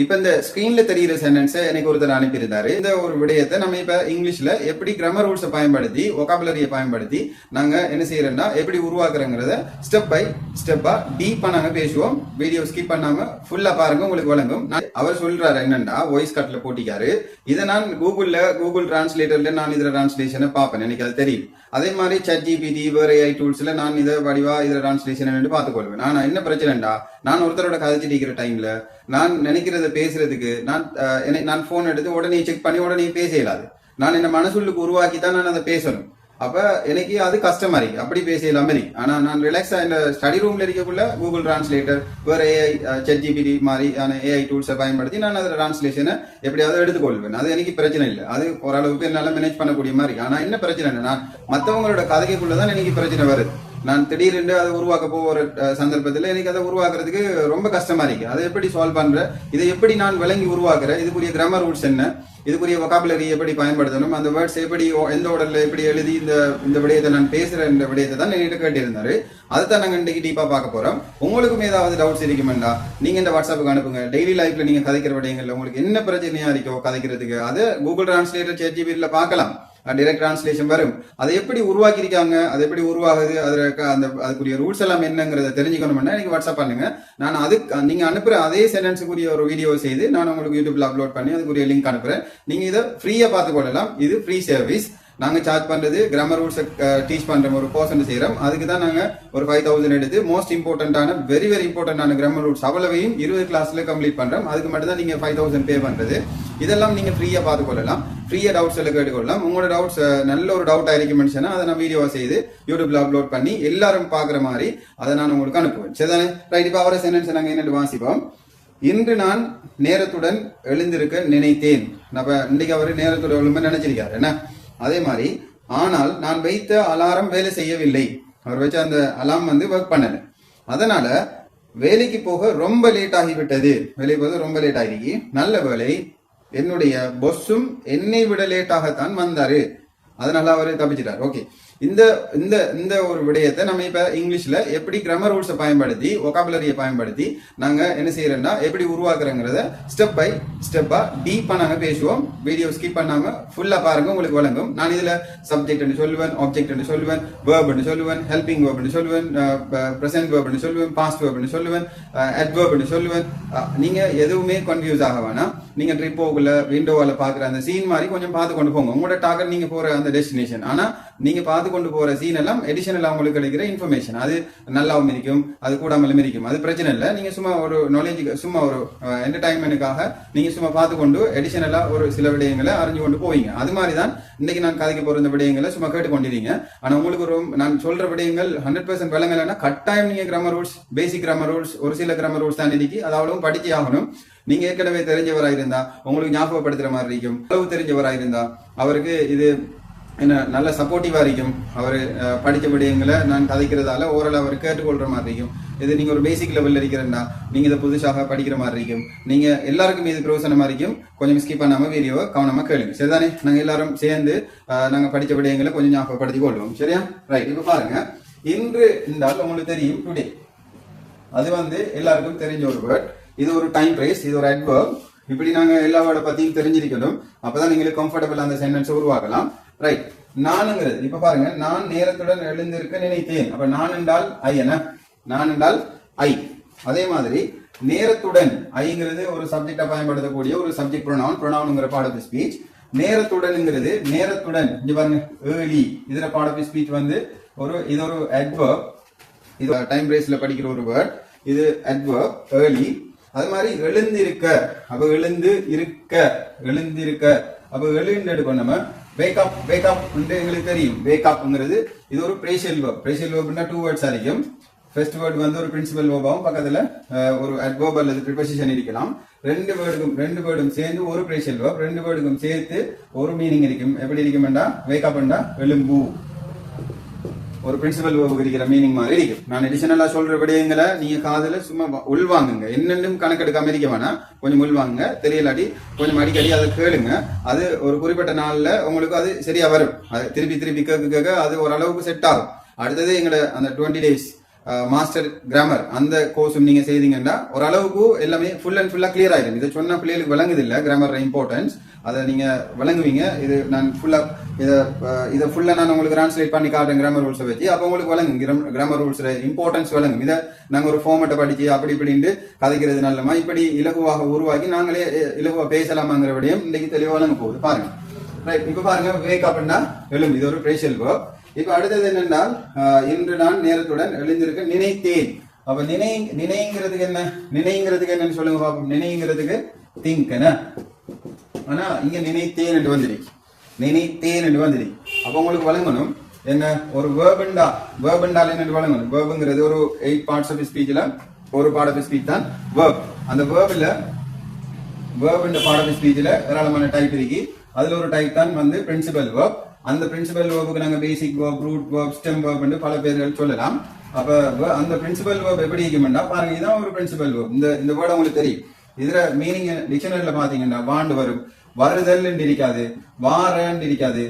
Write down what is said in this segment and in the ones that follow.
இப்ப இந்த ஸ்கிரீன்ல தெரிகிற சென்டென்ஸ் எனக்கு ஒருத்தர் அனுப்பியிருந்தாரு. இந்த ஒரு விடயத்தை நம்ம இப்ப இங்கிலீஷ்ல எப்படி கிராமர் ரூல்ஸை பயன்படுத்தி ஒகாபுலரியை பயன்படுத்தி நாங்க என்ன செய்யறோம்னா எப்படி உருவாக்குறோங்கிறத ஸ்டெப் பை ஸ்டெப்பா டீப்பா நாங்க பேசுவோம். வீடியோ ஸ்கிப் பண்ணாம ஃபுல்லா பாருங்க, உங்களுக்கு வழங்கும். அவர் சொல்றாரு என்னன்னா வாய்ஸ் கட்ல போட்டிக்காரு. இதை நான் கூகுள் டிரான்ஸ்லேட்டர்ல நான் இதுல டிரான்ஸ்லேஷனை பார்ப்பேன், எனக்கு அது தெரியும். அதே மாதிரி ChatGPT வேற AI டூல்ஸ்ல நான் இதை வடிவா இதுல டிரான்ஸ்லேஷன் பார்த்துக்கொள்வேன். ஆனா என்ன பிரச்சனைடா, நான் ஒருத்தரோட கதைச்சிட்டு இருக்கிற டைம்ல நான் நினைக்கிறத பேசுறதுக்கு நான் போன் எடுத்து உடனே செக் பண்ணி உடனே பேச இயலாது. நான் என்ன மனசுள்ளுக்கு உருவாக்கி தான் நான் அதை பேசணும். அப்ப எனக்கு அது கஷ்டமா இருக்கு, அப்படி பேச இல்லாம இருக்கு. ஆனா நான் ரிலாக்ஸா இந்த ஸ்டடி ரூம்ல இருக்கக்குள்ள கூகுள் டிரான்ஸ்லேட்டர் வேற AI ChatGPT மாதிரி AI டூல்ஸை பயன்படுத்தி நான் அதில் டிரான்ஸ்லேஷனை எப்படியாவது எடுத்துக்கொள்வேன். அது எனக்கு பிரச்சனை இல்லை, அது ஓரளவுக்கு என்னால மேனேஜ் பண்ணக்கூடிய மாதிரி. ஆனா என்ன பிரச்சனை, நான் மற்றவங்களோட கதைக்குள்ளதான் எனக்கு பிரச்சனை வருது. நான் திடீரென்று அதை உருவாக்க போகிற சந்தர்ப்பத்தில் எனக்கு அதை உருவாக்குறதுக்கு ரொம்ப கஷ்டமா இருக்கு. அதை எப்படி சால்வ் பண்ற, இதை எப்படி நான் விளங்கி உருவாக்குறேன், இதுக்குரிய கிராமர் ரூல்ஸ் என்ன, இதுக்குரிய வொகாபுலரி எப்படி பயன்படுத்தணும், அந்த வேர்ட்ஸ் எப்படி எந்த ஆர்டர்ல எப்படி எழுதி இந்த விடயத்தை நான் பேசுற இந்த விடயத்தை தான் என்கிட்ட கேட்டிருந்தாரு. அதுதான் நாங்கள் இன்றைக்கு டீப்பா பார்க்க போறோம். உங்களுக்கும் ஏதாவது டவுட்ஸ் இருக்குமெண்டா நீங்க இந்த வாட்ஸ்அப்புக்கு அனுப்புங்க. டெய்லி லைஃப்ல நீங்க கதைக்கிற விடயங்கள்ல உங்களுக்கு என்ன பிரச்சனையா இருக்கோ கதைக்கிறதுக்கு அதை கூகுள் டிரான்ஸ்லேட்டர் ChatGPT பார்க்கலாம். டைரக்ட் டிரான்ஸ்லேஷன் வரும். அதை எப்படி உருவாக்கியிருக்காங்க, அது எப்படி உருவாகுது, அதுக்குரிய ரூல்ஸ் எல்லாம் என்னங்கிறத தெரிஞ்சுக்கணும்னா எனக்கு வாட்ஸ்அப் பண்ணுங்க. நான் நீங்க அனுப்புற அதே சென்டென்ஸுக்குரிய ஒரு வீடியோ செய்து நான் உங்களுக்கு யூடியூப்ல அப்லோட் பண்ணி அதுக்குரிய லிங்க் அனுப்புறேன். நீங்க இதை ஃப்ரீயா பார்த்து கொள்ளலாம். இது ஃப்ரீ சர்வீஸ். நாங்க சார்ஜ் பண்றது கிராமர் ரூல்ஸ் டீச் பண்ற ஒரு கோர்ஸ் செய்யறோம். அதுக்கு தான் நாங்க ஒரு 5000 எடுத்து மோஸ்ட் இம்பார்ட்டன்டான வெரி இம்பார்ட்டன்டான கிராமர் ரூல்ஸ் அவ்வளவையும் 20 கிளாஸ்ல கம்ப்ளீட் பண்றோம். அதுக்கு மட்டும் தான் நீங்க 5000 பே பண்றது. இதெல்லாம் நீங்க ஃப்ரீயா பார்த்து கொள்ளலாம், ஃப்ரீயா டவுட்ஸ் எல்லாம் கேட்டுக்கொள்ளலாம். உங்களோட டவுட்ஸ் நல்ல ஒரு டவுட் ஆயிருக்கும், அதை நான் வீடியோவா செய்து யூடியூப்ல அப்லோட் பண்ணி எல்லாரும் பாக்குற மாதிரி அதை நான் உங்களுக்கு அனுப்புவேன். சரிதானே? ரைட். இப்ப அவரை சென்டென்ஸ் நாங்க என்னட்டு வாசிப்போம். இன்று நான் நேரத்துடன் எழுந்திருக்க நினைத்தேன். இன்னைக்கு அவரு நேரத்துடன் எழும்ப நினைச்சிருக்காரு என்ன. அதே மாதிரி ஆனால் நான் வைத்த அலாரம் வேலை செய்யவில்லை. அவர் வச்ச அந்த அலாம் ஒர்க் பண்ணல. அதனால வேலைக்கு போக ரொம்ப லேட் ஆகிவிட்டது. வேலைக்கு போக ரொம்ப லேட் ஆகி நல்ல வேலை, என்னுடைய பொஸ்ஸும் என்னை விட லேட்டாகத்தான் வந்தாரு, அதனால அவரு தப்பிச்சிட்டார். ஓகே, இந்த ஒரு விடயத்தை நம்ம இப்ப இங்கிலீஷ்ல எப்படி கிராமர் ரூல்ஸை பயன்படுத்தி ஒகாபுலரியை பயன்படுத்தி நாங்க என்ன செய்யறோம்னா எப்படி உருவாக்குறோங்கிறத ஸ்டெப் பை ஸ்டெப்பா டீப்பா நாங்க பேசுவோம். வீடியோ ஸ்கிப் பண்ணாம ஃபுல்லா பாருங்க, உங்களுக்கு வழங்கும். நான் இதுல சப்ஜெக்ட் சொல்லுவேன், ஆப்ஜெக்ட் சொல்லுவேன், வேர்ப் சொல்லுவேன், ஹெல்பிங் வேர்ப் சொல்லுவேன், பிரசன்ட் வேர்ப் சொல்லுவேன், பாஸ்ட் வேர்ப் சொல்லுவேன், அட்வர்ப் சொல்லுவேன். நீங்க எதுவுமே கன்ஃபியூஸ் ஆக வேணாம். நீங்க ட்ரிப்போக்குள்ள விண்டோவால பாக்குற அந்த சீன் மாதிரி கொஞ்சம் பார்த்து கொண்டு போங்க. உங்களோட டார்கெட் நீங்க போற அந்த டெஸ்டினேஷன். ஆனா நீங்க பார்த்து கொண்டு போற சீன் எல்லாம் எடிஷனல் உங்களுக்கு கிடைக்கிற இன்ஃபர்மேஷன். அது நல்லாவும் இருக்கும், அது கூடாமலும் இருக்கும். அது பிரச்சனை இல்லை. நீங்க சும்மா ஒரு நாலேஜுக்கு சும்மா ஒரு என்டர்டைன்மெண்ட்டுக்காக நீங்க சும்மா பார்த்து கொண்டு எடிஷனலா ஒரு சில விடயங்களை அறிஞ்சு கொண்டு போவீங்க. அது மாதிரிதான் இன்னைக்கு நான் கதைக்க போற இந்த விடயங்களை சும்மா கேட்டுக்கொண்டிருக்கீங்க. ஆனா உங்களுக்கு நான் சொல்ற விடயங்கள் 100% விளங்கலைன்னா கட்டாயம் நீங்க கிராமர் ரூல்ஸ், பேசிக் கிராமர் ரூல்ஸ், ஒரு சில கிராமர் ரூல்ஸ் தான் இன்னைக்கு அவ்வளவும் படிச்சே ஆகணும். நீங்க ஏற்கனவே தெரிஞ்சவராக இருந்தா உங்களுக்கு ஞாபகப்படுத்துற மாதிரி இருக்கும். அளவு தெரிஞ்சவராக இருந்தா அவருக்கு இது என்ன நல்ல சப்போர்ட்டிவா இருக்கும். அவர் படித்த விடயங்களை நான் கதைக்கிறதால ஓரளவு அவர் கேட்டுக்கொள்ற மாதிரி இருக்கும். இது நீங்க ஒரு பேசிக் லெவல்ல இருக்கிறா நீங்க இதை புதுசாக படிக்கிற மாதிரி இருக்கும். நீங்க எல்லாருக்கும் இது பிரயோசனமா இருக்கும். கொஞ்சம் ஸ்கிப் பண்ணாம வீடியோவை கவனமா கேளுங்க. சரிதானே? நாங்க எல்லாரும் சேர்ந்து நாங்க படித்த விடயங்களை கொஞ்சம் ஞாபகப்படுத்தி கொள்வோம். சரியா? ரைட். இப்ப பாருங்க, இன்று இருந்தால் உங்களுக்கு தெரியும் டுடே. அது எல்லாருக்கும் தெரிஞ்ச ஒரு வேர்ட். இது ஒரு டைம் பிரைஸ், இது ஒரு அட்வர்ப். இப்படி நாங்க எல்லா வேர்டை பத்தியும் தெரிஞ்சிருக்கணும். அப்பதான் நீங்களுக்கு கம்ஃபர்டபுள் அந்த சென்டென்ஸ் உருவாக்கலாம். ரைட். நானுங்கிறது இப்ப பாருங்க, நான் நேரத்துடன் எழுந்திருக்க நினைத்தேன். அப்ப நான் என்றால் ஐ என்ன, நான் என்றால் ஐ. அதே மாதிரி நேரத்துடன் ஐங்கிறது ஒரு சப்ஜெக்டா பயன்படுத்தக்கூடிய ஒரு சப்ஜெக்ட் ப்ரொனவுன்ங்கிற பார்ட் ஆஃப் ஸ்பீச். நேரத்துடன்ங்கிறது நேரத்துடன் இங்க பாருங்க ஏர்லி, இதுல பார்ட் ஆஃப் ஸ்பீச் இது ஒரு அட்வர்ப். இது டைம் பிரேஸ்ல படிக்கிற ஒரு வேர்ட். இது அட்வர்ப் ஏர்லி. அது மாதிரி எழுந்திருக்க, அப்ப எழுந்திருக்க அப்ப எழுந்து எடுக்கணும். நம்ம வேக் அப் எங்களுக்கு தெரியும். வேக் அப்ங்கிறது இது ஒரு பிரேஷியல் வேர்ப். பிரேஷியல் வேர்ப்னா 2 வேர்ட்ஸ் இருக்கும். ஃபர்ஸ்ட் வேர்ட் ஒரு பிரின்சிபல் வேர்பாவும் பக்கத்துல ஒரு அட்வர்ப் அல்லது ப்ரிபோசிஷன் இருக்கலாம். ரெண்டு வேர்டும் சேர்ந்து ஒரு பிரேஷியல் வேர்ப். ரெண்டு வேர்டுக்கும் சேர்த்து ஒரு மீனிங் இருக்கும். எப்படி இருக்கும்டா, வேக் அப்னா எலும்பு, ஒரு பிரின்சிபல் வேர்புக்கு இருக்கிற மீனிங் மாதிரி இருக்கும். நான் எடிஷனலா சொல்ற விடயங்களை நீங்க காதுல சும்மா உள்வாங்குங்க. என்னென்னும் கணக்கெடுக்காம இருக்க வேணாம். கொஞ்சம் உள்வாங்குங்க. தெரியலாடி கொஞ்சம் அடிக்கடி அதை கேளுங்க. அது ஒரு குறிப்பிட்ட நாள்ல உங்களுக்கு அது சரியா வரும். அது திருப்பி கேட்க அது ஓரளவுக்கு செட் ஆகும். அடுத்தது எங்களோட அந்த 20 days மாஸ்டர் கிராமர் அந்த கோர்ஸும் நீங்க செய்தீங்கன்னா ஓரளவுக்கு எல்லாமே ஃபுல் அண்ட் ஃபுல்லா கிளியர் ஆயிடும். இதை சொன்ன பிள்ளைகளுக்கு விளங்குது இல்ல கிராமர் இம்பார்ட்டன்ஸ், அதை நீங்க விளங்குவீங்க. இது நான் ஃபுல்லா இதை ஃபுல்லா நான் உங்களுக்கு டிரான்ஸ்லேட் பண்ணி காட்டுறேன் கிராமர் ரூல்ஸை வச்சு. அப்போ உங்களுக்கு விளங்கும் கிராமர் ரூல்ஸ் இம்பார்ட்டன்ஸ் விளங்கும். இதை நாங்க ஒரு ஃபார்மேட்டை படிச்சு அப்படி இப்படின்ட்டு கதைக்கிறது நல்லமா, இப்படி இலகுவாக உருவாக்கி நாங்களே இலகுவா பேசலாமாங்கிற விடயம் இன்னைக்கு தெளிவா விளங்க போகுது பாருங்க. ரைட், இப்ப பாருங்க வேக் அப்னா எழும், இது ஒரு ப்ரேஷியல் வேர்ப். இப்ப அடுத்தது என்னென்றால் இன்று நான் நேரத்துடன் எழுந்திருக்க நினைத்தேன். அப்ப நினைங்கிறதுக்கு என்னன்னு சொல்லுங்க பாப்போம். நினைங்கிறதுக்கு திங்க் என்ன, ஆனா இங்க நினைத்தேன் என்று வந்துருக்கு, அப்ப உங்களுக்கு வழங்கணும் என்ன ஒரு வேர்பண்டால் என்னன்னு வழங்கணும். வேர்புங்கிறது ஒரு 8 பார்ட்ஸ் ஆஃப் ஸ்பீச்ல ஒரு பார்ட் ஆஃப் ஸ்பீச் தான் வேர்ப். அந்த வேர்ப்ல பார்ட் ஆஃப் ஸ்பீச்ல ஏராளமான டைப் இருக்கு. அதுல ஒரு டைப் தான் வந்து பிரின்சிபல் வேர்ப். அந்த பிரின்சிபல் வேர்புக்கு நாங்க basic verb, root verb, stem verb என்று பல பேர்கள் சொல்லலாம். அப்ப அந்த பிரின்சிபல் வேர்ப் எப்படி இருக்கும்னா பாருங்க, இதான் ஒரு பிரின்சிபல் வேர்ப். இந்த வேர்ட் உங்களுக்கு தெரியும். இதுல மீனிங் டிக்ஷனரியில பாத்தீங்கன்னா வாண்டு வரும், வருதல் இருக்காது, வாரன்னு இருக்காது,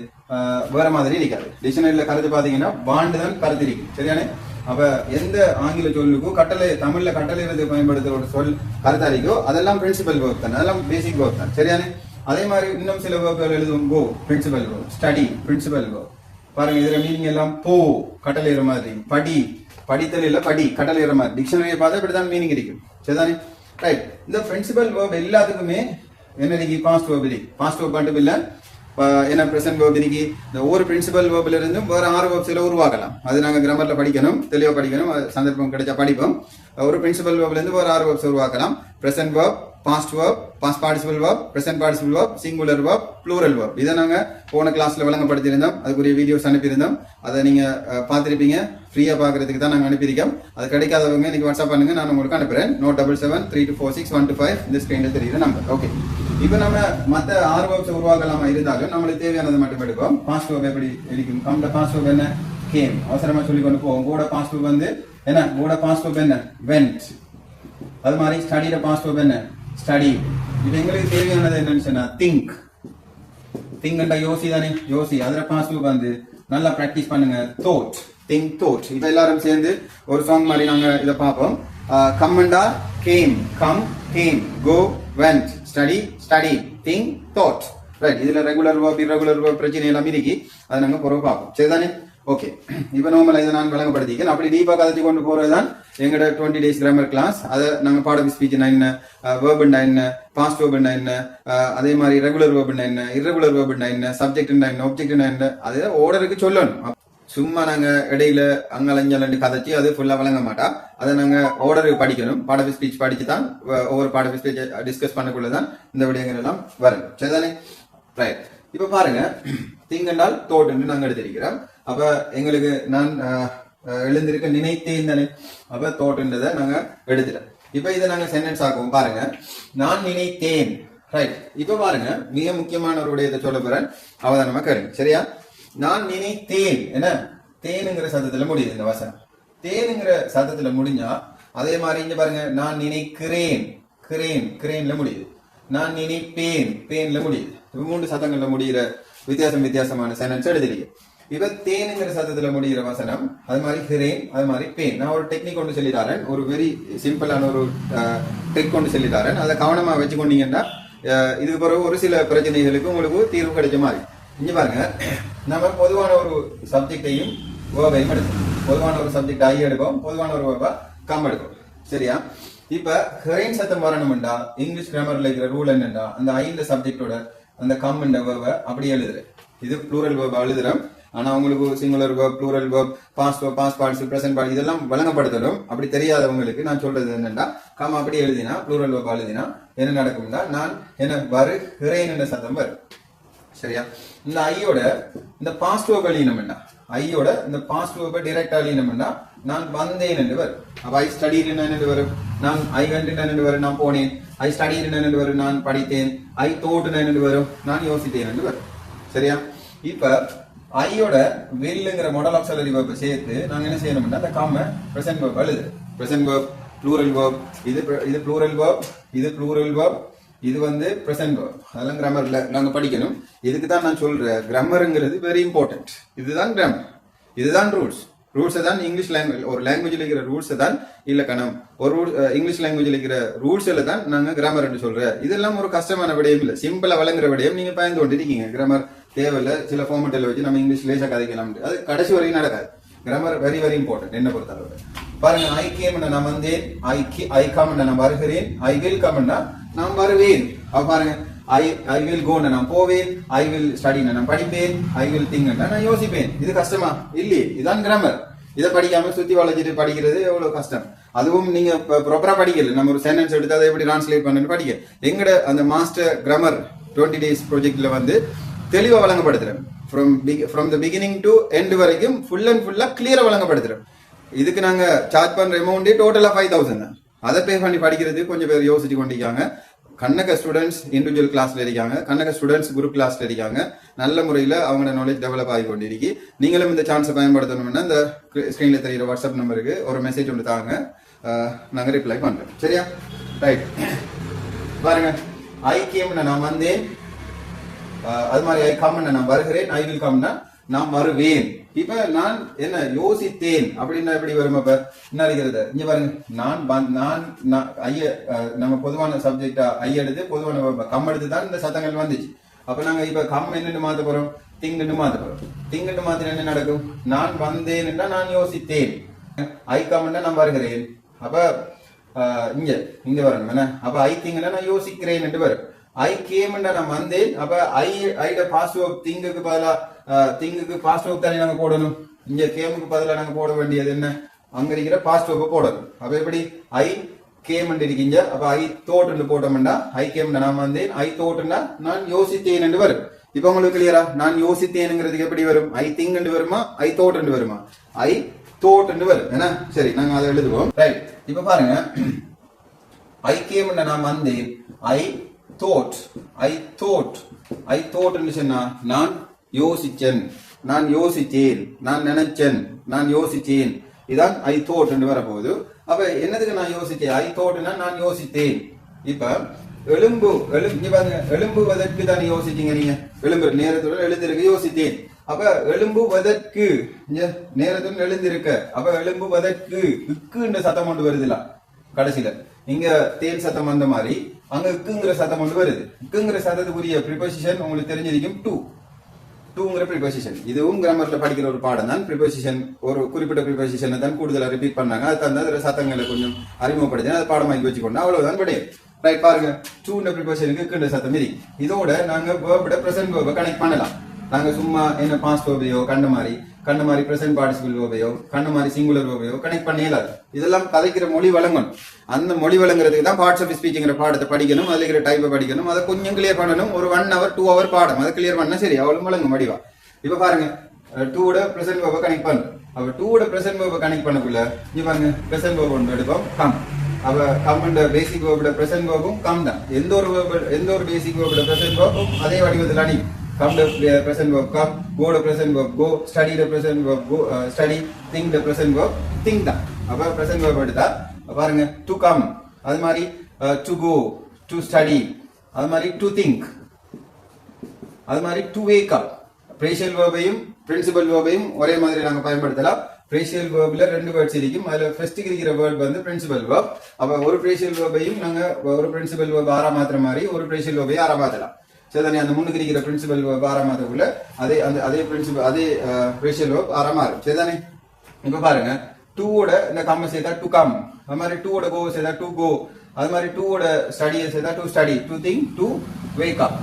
வேற மாதிரி இருக்காது. டிக்ஷனரியில கருத்து பாத்தீங்கன்னா வாண்டு தான் கருத்து இருக்கு. சரியானே? அப்ப எந்த ஆங்கில சொல்லுக்கும் கட்டளை தமிழ்ல கட்டளை பயன்படுத்துற ஒரு சொல் கருத்தா இருக்கோ அதெல்லாம் பிரின்சிபல் வேர்ப் தான், அதெல்லாம் பேசிக் வேர்ப் தான். சரியானே? அதே மாதிரி இன்னும் சில வேர்ப்கள் எழுதுவோம். Go principal verb, study principal verb. பாருங்க இதுல மீனிங் எல்லாம் போ கட்டளையிற மாதிரி, படித்தல் இல்ல படி கட்டளையிற மாதிரி. டிக்ஷனரியை பார்த்தா இப்படிதான் மீனிங் இருக்கும். சரிதானே? ரைட், இந்த பிரின்சிபல் வேர்ப் எல்லாத்துக்குமே என்ன இருக்கு? பாஸ்ட் வேர்ப் இருக்கு. பாஸ்ட் வேர்ப் மட்டும் இல்ல, என்ன பிரசன்ட் வேர்ப் இருக்கு. இந்த ஒரு பிரின்சிபல் வேர்ப்ல இருந்தும் வேற 6 வேர்ப்ஸ்ல உருவாக்கலாம். அது நாங்க கிராமர்ல படிக்கணும், தெளிவா படிக்கணும், சந்தர்ப்பம் கிடைச்சா படிப்போம். ஒரு பிரின்சிபல் வேர்ப்ல இருந்து வேற 6 வேர்ப்ஸ் உருவாக்கலாம். Present verb, past verb, past participle verb, present participle verb, singular verb, plural verb. இதை நாங்க போன கிளாஸ்ல விளங்கப்படுத்தியிருந்தோம். அதுக்குரிய வீடியோஸ் அனுப்பியிருந்தோம். அதை நீங்க பார்த்திருப்பீங்க. ஃப்ரீயா பாக்குறதுக்கு தான் நாங்க அனுப்பியிருக்கோம். அது கிடைக்காதவங்க இன்னைக்கு வாட்ஸ்அப் பண்ணுங்க, நான் உங்களுக்கு அனுப்புறேன். 9773246125 இந்த ஸ்கிரீன்ல தெரியுற நம்பர். ஓகே, இப்ப நம்ம மத்த 6 வேர்ப்ஸ் உருவாக்கலாமா இருந்தாலும் நம்மளுக்கு தேவையானதை மட்டும் எடுப்போம். பாஸ்ட் வேர்ப் எப்படி இருக்கும்? கம்ப்ளீட் பாஸ்ட் வேர்ப் என்ன? கேம். அவசரமா சொல்லி கொண்டு போவோம். கூட பாஸ்ட் வேர்ப் வந்து என்ன? கூட பாஸ்ட் வேர்ப் என்ன? வென்ட். அது மாதிரி ஸ்டடியோட பாஸ்ட் வேர்ப் என்ன? ஸ்டடி. இப்ப எங்களுக்கு தேவையானது என்னன்னு சொன்னா திங்க். திங்க் யோசி தானே, யோசி. அதுல பாஸ்ட் வேர்ப் வந்து நல்லா பிராக்டிஸ் பண்ணுங்க. Thought, think, thought. இப்ப எல்லாரும் சேர்ந்து ஒரு சாங் மாதிரி நாங்க இதை பார்ப்போம். கம்மண்டா came, come came, go went, study study, think thought. Right, இதுல ரெகுலர் வேர்ப், இர்ரெகுலர் வேர்ப் பிரச்சனை எல்லாம் இருக்கு. அதை நாங்க பொறுப்பு பார்ப்போம். சரிதானே? ஓகே, இப்ப நார்மலா இதை நான் வழங்கப்படுத்திக்கிறேன். அப்படி டீப்பா கதைச்சு கொண்டு போறதுதான் எங்களோட 20 days கிராமர் கிளாஸ். அதை நாங்க பாட ஸ்பீச்னா என்ன, வேர்புண்டா என்ன, பாஸ்ட் வேர்புண்டா என்ன, அதே மாதிரி ரெகுலர் வேர்புண்டா என்ன, இர்ரெகுலர் வேர்புண்டா என்ன, சப்ஜெக்ட்னா என்ன, ஆப்ஜெக்ட்னா என்ன, அதை ஆர்டருக்கு சொல்லணும். சும்மா நாங்க இடையில அங்கலஞ்சலண்டு கதைச்சு அது ஃபுல்லா வழங்க மாட்டா. அதை நாங்க ஆர்டருக்கு படிக்கணும். பாட ஸ்பீச் படிச்சு தான் ஒவ்வொரு பாட ஸ்பீச் டிஸ்கஸ் பண்ணக்குள்ளதான் இந்த விடயங்கள் எல்லாம் வரும். சரிதானே? ரைட், இப்ப பாருங்க, திங்க் என்றால் தோட் என்று நாங்க எடுத்திருக்கிறோம். அப்ப எங்களுக்கு நான் எழுந்திருக்க நினைத்தேன் தானே, அப்ப தோட்ன்றதை நாங்க எடுத்துட்டோம். இப்ப இதை நாங்க சென்டென்ஸ் ஆக்குவோம். பாருங்க, நான் நினைத்தேன். ரைட், இப்ப பாருங்க மிக முக்கியமான ஒரு விடயத்தை சொல்ல போறேன், அவதானமா கேளுங்க. சரியா? நான் நினைத்தேன் என்ன? தேனுங்கிற சத்தத்துல முடியுது இந்த வசனம். தேனுங்கிற சத்தத்துல முடிஞ்சா அதே மாதிரி இங்க பாருங்க, நான் நினைக்கிறேன், கிரேன்ல முடியுது. நான் நினைப்பேன், பேன்ல முடியுது. 3 சத்தங்கள்ல முடிகிற வித்தியாசமான சென்டென்ஸ் எழுதிருக்கேன். இப்ப தேனுங்கிற சத்தத்துல முடிகிற வசனம், அது மாதிரி ஹிரேன், அது மாதிரி பேன். நான் ஒரு டெக்னிக் கொண்டு சொல்லித்தாரேன், ஒரு வெரி சிம்பிளான ஒரு ட்ரிக் கொண்டு சொல்லித்தாரேன். அதை கவனமா வச்சுக்கொண்டீங்கன்னா இதுக்கு பிறகு ஒரு சில பிரச்சனைகளுக்கு உங்களுக்கு தீர்வு கிடைச்ச மாதிரி. இங்க பாருங்க, நம்ம பொதுவான ஒரு சப்ஜெக்டையும் வேர்பையும் எடுப்போம். பொதுவான ஒரு சப்ஜெக்ட் ஐ எடுப்போம், பொதுவான ஒரு வேர்பா கம் எடுப்போம். சரியா? இப்ப ஹிரேன் சத்தம் வரணும்டா இங்கிலீஷ் கிராமர்ல இருக்கிற ரூல் என்னன்னா, அந்த ஐந்த சப்ஜெக்டோட அந்த கம் என்ற வேர்பை அப்படியே எழுதுறேன். இது ப்ளூரல் வேர்பா எழுதுறேன். ஆனா உங்களுக்கு singular verb, plural verb, past verb, past participle, present participle இதெல்லாம் வழங்கப்படுத்தணும். அப்படி தெரியாதவங்களுக்கு நான் சொல்றது என்னன்னா, கம் அப்படி எழுதினா, ப்ளூரல் வேர்ப் எழுதினா என்ன நடக்கும்னா, நான் என்ன வருகிறேன் என்ற சத்தம் வரும். சரியா? இந்த ஐயோட இந்த பாஸ்ட் வேர்ப் எழுதினோம்னா, ஐயோட இந்த பாஸ்ட் வேர்பை டைரக்டா எழுதினோம்னா, நான் வந்தேன் என்று வரும். அப்ப ஐ ஸ்டடிட் என்று வரும். நான் ஐ வென்ட் என்று வரும், நான் போனேன். ஐ ஸ்டடிட் என்று வரும், நான் படித்தேன். ஐ தோட் என்று வரும், நான் யோசித்தேன் என்று வரும். சரியா? இப்ப ஐயோட வில்லுங்கிற மாடல் ஆஃப் ஆக்ஸிலரி வெர்ப் சேர்த்து நாங்க என்ன செய்யணும்னா, அந்த காம பிரசன்ட் வெர்ப் எழுது. பிரசன்ட் வெர்ப், ப்ளூரல் வெர்ப், இது ப்ளூரல் வெர்ப், இது ப்ளூரல் வெர்ப், இது வந்து பிரசன்ட் வெர்ப். அதெல்லாம் கிராமர்ல நாங்க படிக்கணும். இதுக்கு தான் நான் சொல்றேன், கிராமருங்கிறது வெரி இம்பார்ட்டன்ட். இதுதான் கிராமர், இதுதான் ரூல்ஸ். ரூல்ஸ் தான் இங்கிலீஷ் லாங்குவேஜ் ஒரு லாங்குவேஜ்ல இருக்கிற ரூல்ஸ் தான் இலக்கணம். ஒரு இங்கிலீஷ் லாங்குவேஜ்ல இருக்கிற ரூல்ஸ்ல தான் நாங்க கிராமர் என்று சொல்றோம். இதெல்லாம் ஒரு கஷ்டமான விடயம் இல்ல, சிம்பிளா வழங்குற விடயம். நீங்க பயந்து கொண்டு இருக்கீங்க கிராமர் தேவையில்ல, சில ஃபார்மெட்டில் வச்சு நம்ம இங்கிலீஷ் லேசா கதைக்கலாம். அது கடைசி வரையும் நடக்காது. கிராமர் வெரி வெரி இம்பார்ட்டன்ட் என்ன பொறுத்தளவு. பாருங்க, ஐ கேம் நான் வந்தேன், ஐ கம் நான் வருகிறேன், ஐ வில் கம் நான் வருவேன். பாருங்க, ஐ வில் கோ நான் போவேன், ஐ வில் ஸ்டடி நான் படிப்பேன், ஐ வில் திங்க் நான் யோசிப்பேன். இது கஷ்டமா இல்லையே? இதுதான் கிராமர். இதை படிக்காம சுத்தி வளைச்சிட்டு படிக்கிறது எவ்வளவு கஷ்டம். அதுவும் நீங்க ப்ராப்பரா படிக்கல. நம்ம ஒரு சென்டென்ஸ் எடுத்து அதை எப்படி டிரான்ஸ்லேட் பண்ணு படிக்க எங்கட அந்த மாஸ்டர் கிராமர் 20 days ப்ராஜெக்ட்ல வந்து தெளிவா வழங்கப்படுத்துறேன். From the beginning to end வரைக்கும் ஃபுல் அண்ட் ஃபுல்லா கிளியரா வழங்கப்படுத்துறோம். இதுக்கு நாங்க சார்ஜ் பண்ற அமௌண்ட் டோட்டலா 5,000 தான். அதை பே பண்ணி படிக்கிறது கொஞ்சம் பேர் யோசிச்சு கொண்டிருக்காங்க. கண்ணக ஸ்டூடெண்ட்ஸ் இண்டிவிஜுவல் கிளாஸ்ல இருக்காங்க, கண்ணக ஸ்டூடெண்ட்ஸ் குரூப் கிளாஸ்ல இருக்காங்க. நல்ல முறையில் அவங்களோட நாலேஜ் டெவலப் ஆகி கொண்டிருக்கு. நீங்களும் இந்த சான்ஸை பயன்படுத்தணும்னா இந்த ஸ்கிரீன்ல தெரியுற வாட்ஸ்அப் நம்பருக்கு ஒரு மெசேஜ் ஒன்று தாங்க, நாங்க ரிப்ளை பண்றோம். சரியா? ரைட். பாருங்க, ஐ கேம் நான் வந்தேன், அது மாதிரி ஐ கம் நான் வருகிறேன், ஐ வில் கம் நான் வருவேன். இப்ப நான் என்ன யோசித்தேன் அப்படின்னா எப்படி வரும்? அப்ப என்ன இருக்கிறது இங்க பாருங்க, நான் ஐய நம்ம பொதுவான சப்ஜெக்டா ஐ எடுத்து பொதுவான கம் எடுத்து தான் இந்த சத்தங்கள் வந்துச்சு. அப்ப நாங்க இப்ப கம் என்னன்னு மாத்த போறோம், திங்குன்னு மாத்த போறோம். திங்குன்னு மாத்திர என்ன நடக்கும்? நான் வந்தேன் நான் யோசித்தேன், ஐ கம் நான் வருகிறேன். அப்ப இங்க வரணும் என்ன? அப்ப ஐ திங்க் நான் யோசிக்கிறேன் என்று வரும். ஐ கேம் நான் வந்தேன். அப்ப ஐட பாஸ்ட் வெர்ப் திங்குக்கு பதிலா திங்குக்கு பாஸ்ட் வெர்ப் தானே நாங்க போடணும். இங்க கேமுக்கு பதிலா நாங்க போட வேண்டியது என்ன? அங்க இருக்கிற பாஸ்ட் வெர்ப் போடணும். அப்ப எப்படி ஐ கேம் இருக்கீங்க. அப்ப ஐ தோட்டு போட்டோம்னா ஐ கேம் நான் வந்தேன், ஐ தோட்டுனா நான் யோசித்தேன் என்று வரும். இப்ப உங்களுக்கு கிளியரா? நான் யோசித்தேனுங்கிறதுக்கு எப்படி வரும்? ஐ திங்க் வருமா, ஐ தோட்டு வருமா? ஐ தோட்டு வரும். என்ன? சரி, நாங்க அதை எழுதுவோம். ரைட். இப்ப பாருங்க, ஐ கேம் நான் வந்தேன், ஐ thought, I thought சொன்னா நான் யோசிச்சேன், நான் யோசிச்சேன், நான் நினைச்சேன், நான் யோசிச்சேன். இதான் ஐ thought என்று வரப்போகுது. அப்ப என்னதுக்கு நான் யோசிச்சேன்? ஐ thoughtனா நான் யோசித்தேன். இப்ப எழும்புவதற்கு தான் யோசிச்சீங்க நீங்க. எழும்பு நேரத்துடன் எழுந்திருக்க யோசித்தேன். அப்ப எழும்புவதற்கு நேரத்துடன் எழுந்திருக்க. அப்ப எழும்புவதற்கு இக்குன்ற சத்தம் கொண்டு வருதுல கடைசியில. இங்க தேன் சத்தம் வந்த மாதிரி அங்க இக்குங்கிற சத்தம் கொண்டு வருது. இக்குங்கிற சத்தத்துக்குரிய ப்ரிபோசிஷன் உங்களுக்கு தெரிஞ்சிருக்கும் டூங்கிற ப்ரிபோசிஷன். இதுவும் கிராமர்ல படிக்கிற ஒரு பாடம் தான். ப்ரிபோசிஷன் ஒரு குறிப்பிட்ட ப்ரிபோசிஷனை தான் கூடுதலா ரிப்பீட் பண்ணாங்க. அது தந்த சத்தங்களை கொஞ்சம் அறிமுகப்படுத்தி அதை பாடமாக்கி வச்சுக்கொண்டு அவ்வளவுதான் படி. ரைட். பாருங்க, டூன்ற ப்ரிபோசிஷனுக்கு இக்குன்ற சத்தம் இருக்கு. இதோட நாங்க வேர்போட பிரசன்ட் வேர்பை கனெக்ட் பண்ணலாம். நாங்க சும்மா என்ன பாஸ்ட் வேர்பையோ கண்ட மாதிரி பிரசன்ட் பார்ட்டிசிபிள் வேர்பையோ கண்ட மாதிரி சிங்குலர் வேர்பையோ கனெக்ட் பண்ணியலாது. இதெல்லாம் கதைக்கிற மொழி வழங்கணும். அந்த மொழி வழங்குறதுக்கு தான் பார்ட்ஸ் ஆஃப் ஸ்பீச்சிங்கிற பாடத்தை படிக்கணும், அதுல இருக்கிற டைப்பை படிக்கணும், அதை கொஞ்சம் கிளியர் பண்ணணும். ஒரு 1 hour 2 hour பாடம் அதை கிளியர் பண்ணா சரி, அவளும் வழங்கும் வடிவா. இப்ப பாருங்க, டூட பிரசன்ட் வேர்பை கனெக்ட் பண்ணும். அப்ப டூட பிரசன்ட் வேர்பை கனெக்ட் பண்ணக்குள்ள இங்க பாருங்க, பிரசன்ட் வேர்ப் ஒன்று எடுப்போம், கம். அப்ப கம்ன்ற பேசிக் வேர்போட பிரசன்ட் வேர்பும் கம் தான். எந்த ஒரு பேசிக் வேர்போட பிரசன்ட் வேர்பும் அதே வடிவத்தில் அணி. Come the present verb come, go the present verb go, study the present verb go, study, think the present verb think தான். அப்ப present verb எடுத்தா பாருங்க, to come, அது மாதிரி to go, to study, அது மாதிரி to think, அது மாதிரி to wake up. Phrasal verbையும் principal verbையும் ஒரே மாதிரி நாங்க பயன்படுத்தலாம். Phrasal verbல 2 வேர்ட்ஸ் இருக்கும். அதுல ஃபர்ஸ்ட் இருக்கிற வேர்ட் வந்து principal verb. அப்ப ஒரு phrasal verbையும் நாங்க ஒரு principal verb ஆரா மாத்திர மாதிரி ஒரு phrasal verbையும் ஆரா மாத்தலாம். சரிதானே? அந்த முன்னுக்கு இருக்கிற பிரின்சிபல் ஆரமாதக்குள்ள அதே பிரின்சிபல் அதே ரேஷியல் வேர்ப் ஆரமாறும். சரிதானே? இப்ப பாருங்க, டூவோட இந்த கம் சேர்த்தா டு கம், அது மாதிரி டூவோட கோ சேர்த்தா டு கோ, அது மாதிரி டூவோட ஸ்டடியை சேர்த்தா to study, to think, to wake up.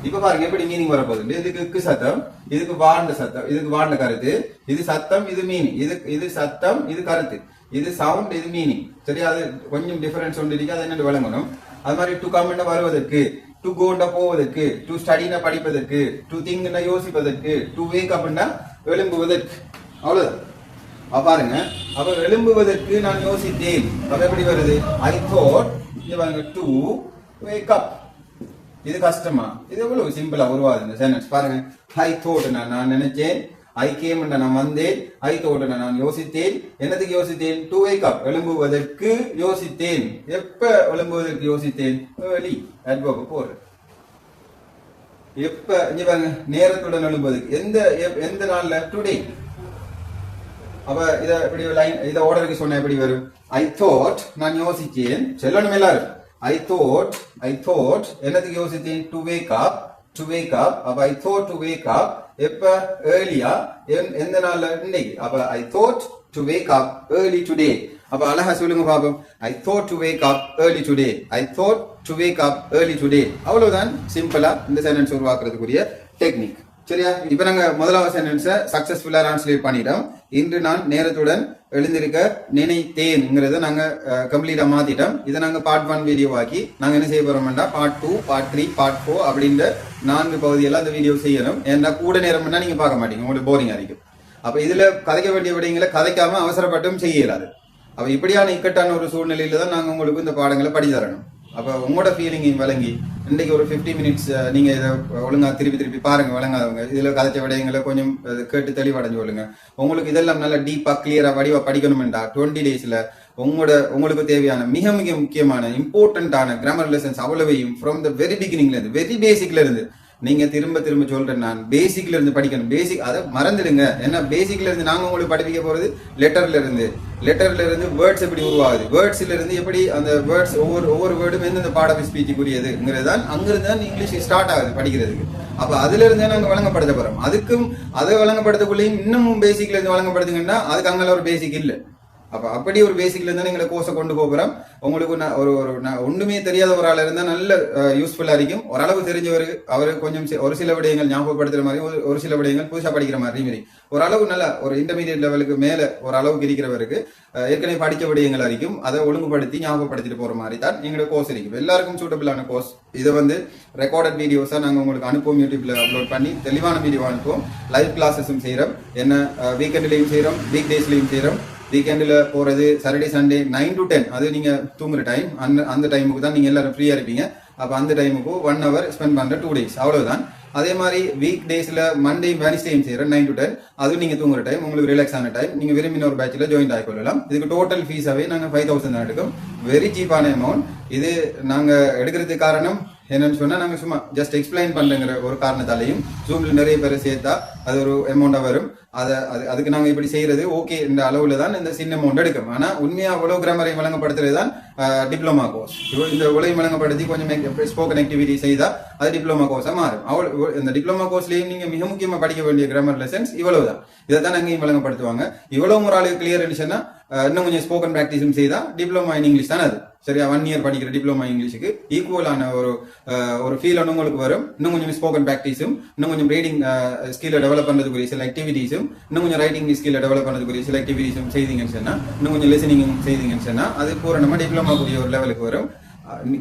இப்ப பாருங்க எப்படி மீனிங் வரப்போகுது. இதுக்கு சத்தம், இதுக்கு வாழ்ந்த சத்தம், இதுக்கு வாழ்ந்த கருத்து, இது சத்தம், இது மீனிங், இது சத்தம், இது கருத்து, இது சவுண்ட், இது மீனிங். சரி, அது கொஞ்சம் டிஃபரன்ஸ் ஒன்று இருக்கு, அதை என்ன வழங்கணும். அது மாதிரி டு கம் வருவதற்கு, டு கோண்டா போவதற்கு, டு ஸ்டடினா படிப்பதற்கு, டு திங்க்னா யோசிப்பதற்கு, டு வேக் அப்னா எழும்புவதற்கு. அவ்வளவுதான். பாருங்க, அப்ப எழும்புவதற்கு நான் யோசித்தேன். அப்ப எப்படி வருது? ஐ தாட், இங்க பாருங்க, டு வேக் அப். இது கஷ்டமா? இது எவ்வளவு சிம்பிளா உருவாது இந்த சென்டென்ஸ். பாருங்க, ஐ தாட் நான் நினைச்சேன், ஐ கேம் நான் வந்தேன், ஐ தாட் நான் யோசித்தேன். என்னதுக்கு யோசித்தேன்? டு வேக் அப், எழும்புவதற்கு யோசித்தேன். எப்ப எழும்புவதற்கு யோசித்தேன்? ஏர்லி அட்வர்ப் போடுறேன். எப்ப இங்க பாருங்க, நேரத்துடன் எழும்புவதற்கு எந்த நாள்ல? டுடே. அப்ப இத இப்படி லைன் இத ஆர்டருக்கு சொன்னா எப்படி வரும்? I thought நான் யோசிச்சேன் சொல்லணும் எல்லாரும். I thought என்னதுக்கு யோசிச்சேன்? to wake up. அப்ப I thought to wake up எப்ப earlier எந்த நாள்ல இன்னைக்கு. அப்ப I thought to wake up early today. அப்ப அழகா சொல்லுங்க பாப்போம். I thought to wake up early today. அவ்வளவுதான் சிம்பிளா இந்த சென்டென்ஸ் உருவாக்குறதுக்குரிய டெக்னிக். சரியா? இப்ப நாங்க முதலாவது சென்டென்ஸை சக்சஸ்ஃபுல்லா டிரான்ஸ்லேட் பண்ணிட்டோம். இன்று நான் நேரத்துடன் எழுந்திருக்க நினைத்தேன்ங்கிறத நாங்க கம்ப்ளீட்டா மாத்திட்டோம். இதை நாங்க பார்ட் 1 வீடியோ ஆக்கி நாங்க என்ன செய்ய போறோம்னா பார்ட் 2, பார்ட் 3, பார்ட் 4 அப்படின்ற 4 பகுதியெல்லாம் இந்த வீடியோ செய்யணும். ஏன்னா கூட நேரம்னா நீங்க பார்க்க மாட்டீங்க, உங்களுக்கு போரிங் ஆയിരിக்கும். அப்ப இதுல கதைக்க வேண்டிய விடயங்களை கதைக்காம அவசரப்பட்டும் செய்ய இயலாது. அப்ப இப்படியான இக்கட்டான ஒரு சூழ்நிலையில தான் நாங்க உங்களுக்கு இந்த பாடங்களை படிச்சு தரணும். அப்ப உங்களோட ஃபீலிங்கையும் விளங்கி இன்னைக்கு ஒரு 50 மினிட்ஸ் நீங்க இதை ஒழுங்கா திருப்பி பாருங்க. விளங்காதவங்க இதுல கதைச்ச விடயங்களை கொஞ்சம் கேட்டு தெளிவடைஞ்சு கொள்ளுங்க. உங்களுக்கு இதெல்லாம் நல்லா டீப்பா கிளியரா வடிவா படிக்கணும்டா 20 டேஸ்ல உங்களுக்கு தேவையான மிக மிக முக்கியமான இம்பார்ட்டன்டான கிராமர் லெசன்ஸ் அவ்வளவையும் ஃப்ரம் த வெரி பிகினிங்ல இருந்து வெரி பேசிக்ல இருந்து நீங்க திரும்ப சொல்றேன். நான் பேசிக்ல இருந்து படிக்கணும். பேசிக் அதை மறந்துடுங்க. ஏன்னா பேசிக்ல இருந்து நாங்க உங்களுக்கு படிப்பிக்க போறது லெட்டர்ல இருந்து வேர்ட்ஸ் எப்படி உருவாகுது, வேர்ட்ஸ்ல இருந்து எப்படி அந்த வேர்ட்ஸ் ஒவ்வொரு வேர்டும் எந்தெந்த பாட ஸ்பீச்சுக்குரியதுங்கிறது தான் அங்கிருந்து தான் இங்கிலீஷ் ஸ்டார்ட் ஆகுது படிக்கிறதுக்கு. அப்ப அதுல இருந்தே நாங்க வழங்கப்படுத்த போறோம். அதுக்கும் அதை வழங்கப்படுத்தக்குள்ளேயும் இன்னமும் பேசிக்ல இருந்து வழங்கப்படுத்துங்கன்னா அதுக்கு அங்கே ஒரு பேசிக் இல்லை. அப்ப அப்படி ஒரு பேசிக்ல இருந்தா எங்களை கோர்ஸை கொண்டு போகிறோம். உங்களுக்கு ஒண்ணுமே தெரியாத ஒரு ஆள் இருந்தா நல்ல யூஸ்ஃபுல்லா இருக்கும். ஓரளவு தெரிஞ்சவருக்கு அவருக்கு கொஞ்சம் ஒரு சில விடயங்கள் ஞாபகப்படுத்துற மாதிரி, ஒரு சில விடயங்கள் புதுசா படிக்கிற மாதிரி ஓரளவு நல்ல ஒரு இன்டர்மீடியட் லெவலுக்கு மேல ஒரு அளவுக்கு இருக்கிறவருக்கு ஏற்கனவே படிச்ச விடயங்கள் இருக்கும். அதை ஒழுங்குபடுத்தி ஞாபகப்படுத்திட்டு போற மாதிரி தான் எங்களோட கோர்ஸ் இருக்கும். எல்லாருக்கும் சூட்டபிளான கோர்ஸ். இதை ரெக்கார்டட் வீடியோஸா நாங்க உங்களுக்கு அனுப்புவோம். யூடியூப்ல அப்லோட் பண்ணி தெளிவான வீடியோ அனுப்புவோம். லைவ் கிளாஸஸும் செய்யறோம். என்ன வீக்கெண்ட்லயும் செய்யறோம், வீக் டேஸ்லயும் செய்யறோம். வீக்கெண்டில் போறது சாட்டர்டே சண்டே 9 to 10 அது நீங்க தூங்குற டைம். அந்த டைமுக்கு தான் நீங்க எல்லாரும் ஃப்ரீயா இருப்பீங்க. அப்ப அந்த டைமுக்கு 1 hour ஸ்பெண்ட் பண்ற 2 days அவ்வளவுதான். அதே மாதிரி வீக் டேஸ்ல மண்டே வெனிஸ்டேயும் செய்யற 9 to 10 அது நீங்க தூங்குற டைம், உங்களுக்கு ரிலாக்ஸ் ஆன டைம். நீங்க விரும்பின ஒரு பேட்ச்ல ஜாயின் ஆகிக்கொள்ளலாம். இதுக்கு டோட்டல் ஃபீஸாவே நாங்க 5000 தான் எடுக்கும். வெரி சீப்பான அமௌண்ட். இது நாங்க எடுக்கிறதுக்கு காரணம் என்னன்னு சொன்னா நாங்க சும்மா ஜஸ்ட் எக்ஸ்பிளைன் பண்றங்கிற ஒரு காரணத்தாலையும் ஜூம்ல நிறைய பேரை சேர்த்தா அது ஒரு அமௌண்டா வரும். அதுக்கு நாங்க இப்படி செய்யறது ஓகே இந்த அளவுல தான் இந்த சின்ன அமௌண்ட் எடுக்கும். ஆனா உண்மையா அவ்வளவு கிராமரை வழங்கப்படுத்துறது தான் டிப்ளமா கோர்ஸ். இந்த உலகம் வழங்கப்படுத்தி கொஞ்சம் ஸ்போக்கன் ஆக்டிவிட்டி செய்தா அது டிப்ளமா கோர்ஸா மாறும். இந்த டிப்ளமா கோர்ஸ்லயும் நீங்க மிக முக்கியமா படிக்க வேண்டிய கிராமர் லெசன்ஸ் இவ்வளவுதான். இதை தான் அங்கேயும் வழங்கப்படுத்துவாங்க. இவ்வளவு ஒரு ஆளுக்கு கிளியர் இருந்துச்சுன்னா இன்னும் கொஞ்சம் ஸ்போக்கன் பிராக்டிஸும் செய்தா டிப்ளமா இன் இங்கிலீஷ் தானே அது. சரியா? 1 year படிக்கிற டிப்ளமா இங்கிலீஷுக்கு ஈக்குவலான ஒரு ஃபீல் உங்களுக்கு வரும். இன்னும் கொஞ்சம் ஸ்போக்கன் பிராக்டிஸும், இன்னும் கொஞ்சம் ரீடிங் ஸ்கில்லை டெவலப் பண்றதுக்குரிய சில ஆக்டிவிட்டிஸும், இன்னும் கொஞ்சம் ரைட்டிங் ஸ்கில்லை டெவலப் பண்றதுக்குரிய சில ஆக்டிவிட்டிஸும் செய்தீங்கன்னு சொன்னா, இன்னும் கொஞ்சம் லிசனிங்கும் செய்தீங்கன்னு சொன்னா அது பூரணமா டிப்ளமா கூடிய ஒரு லெவலுக்கு வரும்.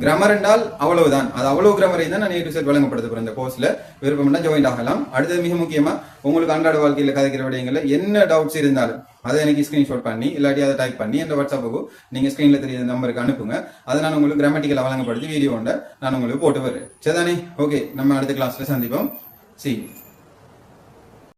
கிராமர் என்றால் அவ்வளவுதான். அது அவ்வளவு கிராமரை தான் நான் A to Z வழங்கப்படுத்த போறேன். இந்த கோர்ஸ்ல விருப்பம்னா ஜாயின் ஆகலாம். அடுத்தது மிக முக்கியமா உங்களுக்கு அன்றாட வாழ்க்கையில கதைக்கிற விடயங்கள்ல என்ன டவுட்ஸ் இருந்தாலும் அதை எனக்கு ஸ்கிரீன்ஷாட் பண்ணி இல்லாட்டி அதை டைப் பண்ணி என் வாட்ஸ்அப்புக்கு நீங்க ஸ்கிரீன்ல தெரியாத நம்பருக்கு அனுப்புங்க. அதை நான் உங்களுக்கு கிராமட்டிக்கலா வழங்கப்படுத்தி வீடியோ நான் உங்களுக்கு போட்டு வரேன். சரிதானே? ஓகே, நம்ம அடுத்த கிளாஸ்ல சந்திப்போம். See you.